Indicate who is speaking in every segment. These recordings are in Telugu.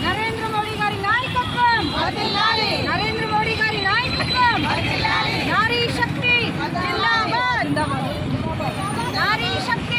Speaker 1: నరేంద్ర మోడీ గారి నాయకత్వం వర్ధిల్లాలి, నరేంద్ర మోడీ గారి నాయకత్వం వర్ధిల్లాలి, నారీ శక్తి జిందాబాద్, నారీ శక్తి.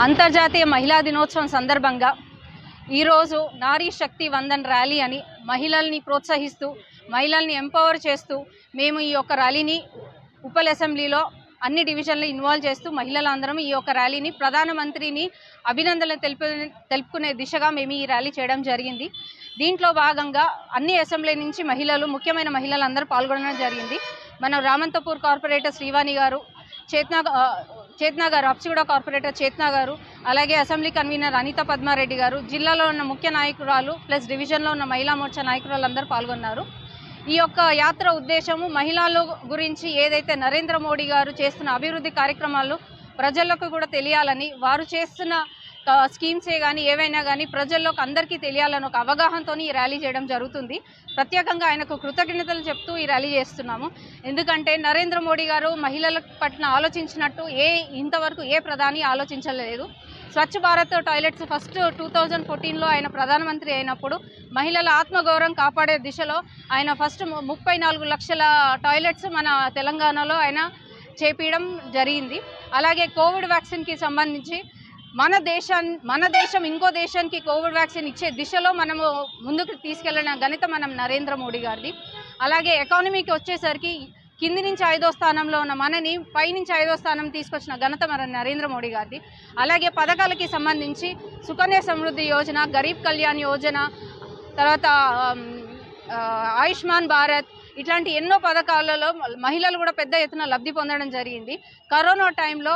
Speaker 1: అంతర్జాతీయ మహిళా దినోత్సవం సందర్భంగా ఈరోజు నారీ శక్తి వందన్ ర్యాలీ అని మహిళల్ని ప్రోత్సహిస్తూ మహిళల్ని ఎంపవర్ చేస్తూ మేము ఈ యొక్క ర్యాలీని ఉప్పల్ అసెంబ్లీలో అన్ని డివిజన్లు ఇన్వాల్వ్ చేస్తూ మహిళలందరం ఈ యొక్క ర్యాలీని ప్రధానమంత్రిని అభినందనలు తెలుపుకునే దిశగా మేము ఈ ర్యాలీ చేయడం జరిగింది. దీంట్లో భాగంగా అన్ని అసెంబ్లీ నుంచి మహిళలు, ముఖ్యమైన మహిళలందరూ పాల్గొనడం జరిగింది. మన రామంతపూర్ కార్పొరేటర్ శ్రీవాణి గారు, చేతనా గారు, అప్సిగూడ కార్పొరేటర్ చేతనా గారు, అలాగే అసెంబ్లీ కన్వీనర్ అనిత పద్మారెడ్డి గారు, జిల్లాలో ఉన్న ముఖ్య నాయకురాలు ప్లస్ డివిజన్లో ఉన్న మహిళా మోర్చా నాయకురాలు అందరూ పాల్గొన్నారు. ఈ యొక్క యాత్ర ఉద్దేశము మహిళల గురించి ఏదైతే నరేంద్ర మోడీ గారు చేస్తున్న అభివృద్ధి కార్యక్రమాలు ప్రజలకు కూడా తెలియాలని, వారు చేస్తున్న స్కీమ్సే కానీ ఏవైనా కానీ ప్రజల్లోకి అందరికీ తెలియాలని ఒక అవగాహనతో ఈ ర్యాలీ చేయడం జరుగుతుంది. ప్రత్యేకంగా ఆయనకు కృతజ్ఞతలు చెప్తూ ఈ ర్యాలీ చేస్తున్నాము. ఎందుకంటే నరేంద్ర మోడీ గారు మహిళల పట్ల ఆలోచించినట్టు ఇంతవరకు ఏ ప్రధాని ఆలోచించలేదు. స్వచ్ఛ భారత్ టాయిలెట్స్ ఫస్ట్ 2014లో ఆయన ప్రధానమంత్రి అయినప్పుడు మహిళల ఆత్మగౌరవం కాపాడే దిశలో ఆయన ఫస్ట్ 34 లక్షల టాయిలెట్స్ మన తెలంగాణలో ఆయన చేపించడం జరిగింది. అలాగే కోవిడ్ వ్యాక్సిన్కి సంబంధించి మన దేశం ఇంకో దేశానికి కోవిడ్ వ్యాక్సిన్ ఇచ్చే దిశలో మనము ముందుకు తీసుకెళ్లిన ఘనత మనం నరేంద్ర మోడీ గారిది. అలాగే ఎకానమీకి వచ్చేసరికి కింది నుంచి 5వ స్థానంలో ఉన్న మనని పైనుంచి 5వ స్థానం తీసుకొచ్చిన ఘనత మన నరేంద్ర మోడీ గారిది. అలాగే పథకాలకి సంబంధించి సుకన్య సమృద్ధి యోజన, గరీబ్ కళ్యాణ్ యోజన, తర్వాత ఆయుష్మాన్ భారత్, ఇట్లాంటి ఎన్నో పథకాలలో మహిళలు కూడా పెద్ద ఎత్తున లబ్ధి పొందడం జరిగింది. కరోనా టైంలో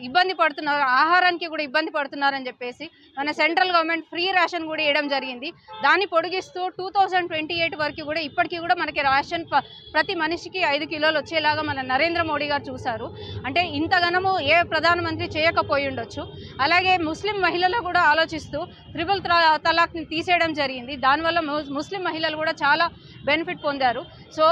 Speaker 1: ఇబ్బంది పడుతున్నారు, ఆహారానికి కూడా ఇబ్బంది పడుతున్నారని చెప్పేసి మన సెంట్రల్ గవర్నమెంట్ ఫ్రీ రేషన్ కూడా ఇవ్వడం జరిగింది. దాన్ని పొడిగిస్తూ 2028 వరకు కూడా ఇప్పటికీ కూడా మనకి రేషన్ ప్రతి మనిషికి 5 కిలోలు వచ్చేలాగా మన నరేంద్ర మోడీ గారు చూశారు. అంటే ఇంతగానము ఏ ప్రధానమంత్రి చేయకపోయి ఉండొచ్చు. అలాగే ముస్లిం మహిళలు కూడా ఆలోచిస్తూ త్రిపుల్ తలాక్ని తీసేయడం జరిగింది. దానివల్ల ముస్లిం మహిళలు కూడా చాలా బెనిఫిట్ పొందారు. సో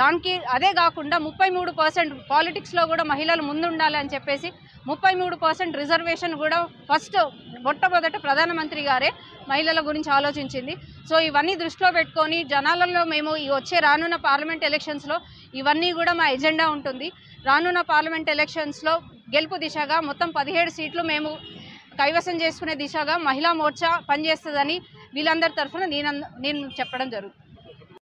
Speaker 1: దానికి అదే కాకుండా 33% పాలిటిక్స్లో కూడా మహిళలు ముందుండాలి అని చెప్పేసి 33% రిజర్వేషన్ కూడా ఫస్ట్ మొట్టమొదట ప్రధానమంత్రి గారే మహిళల గురించి ఆలోచించింది. సో ఇవన్నీ దృష్టిలో పెట్టుకొని జనాలలో మేము ఈ రానున్న పార్లమెంట్ ఎలక్షన్స్లో ఇవన్నీ కూడా మా ఎజెండా ఉంటుంది. రానున్న పార్లమెంట్ ఎలక్షన్స్లో గెలుపు దిశగా మొత్తం 17 సీట్లు మేము కైవసం చేసుకునే దిశగా మహిళా మోర్చా పనిచేస్తుందని వీళ్ళందరి తరఫున నేను చెప్పడం జరుగుతుంది.